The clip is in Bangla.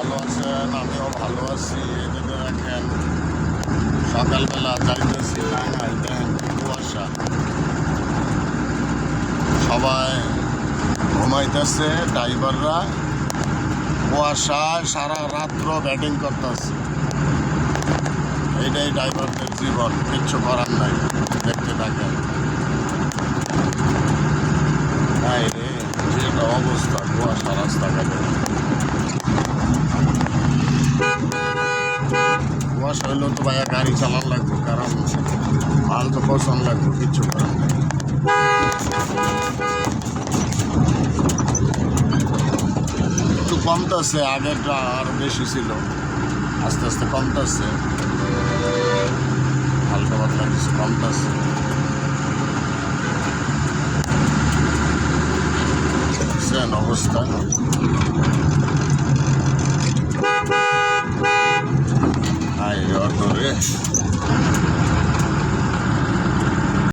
ভালো আছেন, আমিও ভালো আছি। এদিকে দেখেন সকালবেলা যাইতেছি টাঙ্গাইল, দেখেন কুয়াশা, সবাই ঘুমাইতেছে, ড্রাইভাররা কুয়াশায় সারা রাত্র ব্যাটিং করতেছে। এইটাই ড্রাইভারদের জীবন, কিচ্ছু করার নাই। দেখতে থাকেন। তাই রে, যেটা অবস্থা কুয়াশা রাস্তাঘাটে, কুয়াশা হইলেও তো ভাইয়া গাড়ি চালান লাগবে, কারণ মাল তো পছন্দ লাগবে, কিচ্ছু করার নেই। একটু কমতেছে, আগেরটা আরো বেশি ছিল, আস্তে আস্তে কমতেছে, হালকা পাতলা কিছু কমতেছে। দেখছেন অবস্থা। আয় অটো রে।